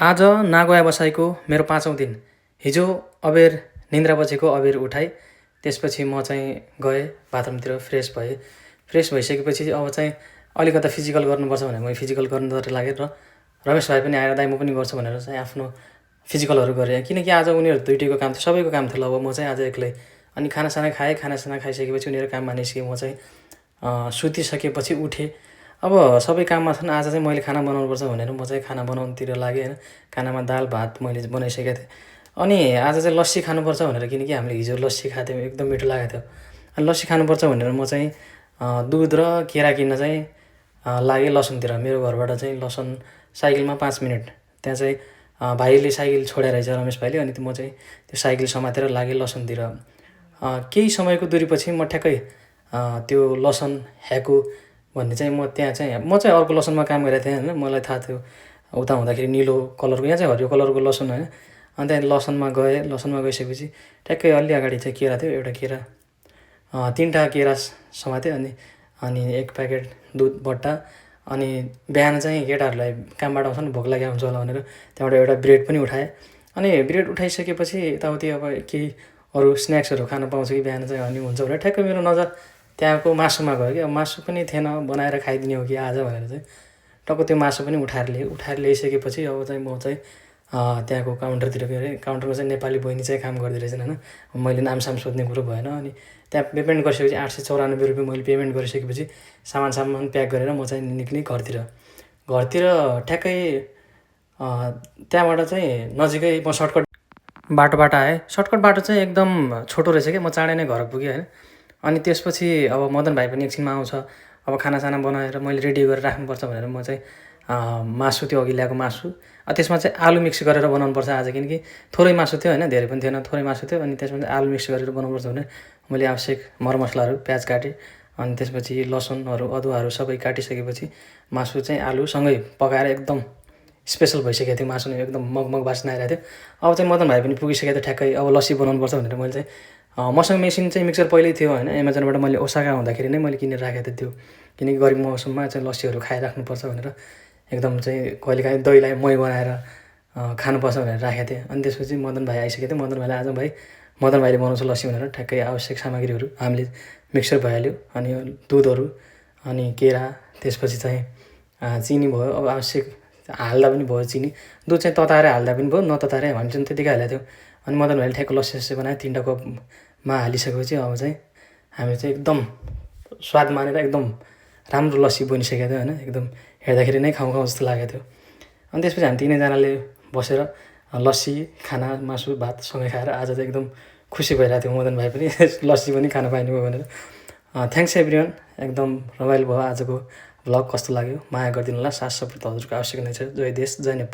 आज नागोया बसाइको मेरो 5औँ दिन। हिजो अबेर निन्द्रा बजेको अबेर उठाएँ। त्यसपछि म चाहिँ गएँ बाथरुमतिर फ्रेस भएँ। फ्रेस भइसकेपछि अब चाहिँ अलिकता फिजिकल गर्नुपर्छ भनेर म फिजिकल गर्नुतिर लागेँ र रमेश भाइ पनि आएर दाइ म पनि गर्छु भनेर चाहिँ आफ्नो फिजिकलहरू गरेँ। किनकि आज उनीहरू दुइटैको काम थियो, सबैको काम थियो। अब म चाहिँ आज एक्लै। अनि खानासाना खाएँ। खानासाना खाइसकेपछि उनीहरू काममा निस्केँ। म चाहिँ सुतिसकेपछि उठेँ। अब सबै काममा छन्। आज चाहिँ मैले खाना बनाउनुपर्छ भनेर म चाहिँ खाना बनाउनुतिर लागेँ होइन। खानामा दाल भात मैले बनाइसकेको थिएँ। अनि आज चाहिँ लस्सी खानुपर्छ भनेर, किनकि हामीले हिजो लस्सी खाएको थियौँ, एकदम मिठो लागेको थियो। अनि लस्सी खानुपर्छ भनेर म चाहिँ दुध र केरा किन्न चाहिँ लागेँ लसुनतिर। मेरो घरबाट चाहिँ लसन साइकलमा 5 मिनट। त्यहाँ चाहिँ भाइले साइकल छोडेर रहेछ, रमेश भाइले। अनि म चाहिँ त्यो साइकल समातेर लागेँ लसनतिर। केही समयको दूरीपछि म ठ्याक्कै त्यो लसन ह्याकु भन्ने चाहिँ म चाहिँ अर्को लसनमा काम गरेको थिएँ होइन। मलाई थाहा थियो उता हुँदाखेरि निलो कलरको, यहाँ चाहिँ हरियो कलरको लसुन होइन। अनि त्यहाँ लसनमा गएँ। लसनमा गइसकेपछि ठ्याक्कै अलि अगाडि चाहिँ केरा थियो। एउटा केरा 3टा केरा समातेँ। अनि 1 प्याकेट दुध बट्टा। अनि बिहान चाहिँ केटाहरूलाई कामबाट आउँछ नि, भोक लागेको हुन्छ होला भनेर त्यहाँबाट एउटा ब्रेड पनि उठाएँ। अनि ब्रेड उठाइसकेपछि यताउति अब केही अरू स्न्याक्सहरू खान पाउँछ कि बिहान चाहिँ अनि हुन्छ भनेर ठ्याक्कै मेरो नजर त्यहाँको मासुमा गयो कि। अब मासु पनि थिएन, बनाएर खाइदिने हो कि आज भनेर चाहिँ टक्क त्यो मासु पनि उठाएर ल्याएँ। उठाएर ल्याइसकेपछि अब चाहिँ म चाहिँ त्यहाँको काउन्टरतिर गएँ। काउन्टरमा चाहिँ नेपाली बहिनी चाहिँ काम गर्दै रहेछन् होइन। मैले नामसाम सोध्ने कुरो भएन। अनि त्यहाँ पेमेन्ट गरिसकेपछि 894 रुपियाँ मैले पेमेन्ट गरिसकेपछि सामान प्याक गरेर म चाहिँ निक्लेँ घरतिर। ठ्याक्कै त्यहाँबाट चाहिँ नजिकै म सर्टकट बाटोबाट आएँ। सर्टकट बाटो चाहिँ एकदम छोटो रहेछ क्या। म चाँडै नै घर पुगेँ होइन। अनि त्यसपछि अब मदन भाइ पनि एकछिनमा आउँछ। अब खानासाना बनाएर मैले रेडी गरेर राख्नुपर्छ भनेर म चाहिँ मासु, त्यो अघि ल्याएको मासु, त्यसमा चाहिँ आलु मिक्स गरेर बनाउनुपर्छ आज, किनकि थोरै मासु थियो होइन, धेरै पनि थिएन, थोरै मासु थियो। अनि त्यसमा चाहिँ आलु मिक्स गरेर बनाउनुपर्छ भनेर मैले आवश्यक मरमसलाहरू प्याज काटेँ। अनि त्यसपछि लसुनहरू अदुवाहरू सबै काटिसकेपछि मासु चाहिँ आलुसँगै पकाएर एकदम स्पेसल भइसकेको थियो। मासु नै एकदम मगमग बास्ना आइरहेको थियो। अब चाहिँ मदन भाइ पनि पुगिसकेको थियो ठ्याक्कै। अब लस्सी बनाउनुपर्छ भनेर मैले चाहिँ मसँग मेसिन चाहिँ मिक्सर पहिल्यै थियो होइन। एमाजोनबाट मैले ओसाका हुँदाखेरि नै मैले किनेर राखेको थिएँ त्यो, किनकि गरिब मौसममा चाहिँ लस्सीहरू खाइराख्नुपर्छ भनेर एकदम चाहिँ कहिलेकाहीँ दहीलाई मही बनाएर खानुपर्छ भनेर राखेको थिएँ। अनि त्यसपछि मदन भाइ आइसकेको थियो। मदन भाइले आज भाइ मदन भाइले बनाउँछ लस्सी भनेर ठ्याक्कै आवश्यक सामग्रीहरू हामीले मिक्सर भइहाल्यो। अनि दुधहरू, अनि केरा, त्यसपछि चाहिँ चिनी भयो। अब आवश्यक हाल्दा पनि भयो चिनी। दुध चाहिँ तताएर हाल्दा पनि भयो, नतताएर हामी चाहिँ त्यतिकै हालेको थियो। अनि मदन भाइले ठ्याक्क लस्सी बनायो। 3टा कपमा हालिसकेपछि अब चाहिँ हामी चाहिँ एकदम स्वाद मानेर एकदम राम्रो लस्सी बनिसकेको थियो होइन। एकदम हेर्दाखेरि नै खाउँ जस्तो लागेको थियो। अनि त्यसपछि हामी 3जनाले बसेर लस्सी, खाना, मासु, भात सँगै खाएर आज चाहिँ एकदम खुसी भइरहेको थियो। मदन भाइ पनि लस्सी पनि खान पाइने भयो भनेर। Thanks everyone. एकदम रमाइलो भयो आजको भ्लग। कस्तो लाग्यो माया गरिदिनु होला। साथ सपोर्ट हजुरको आवश्यक नै छ। जय देश, जय नेपाल।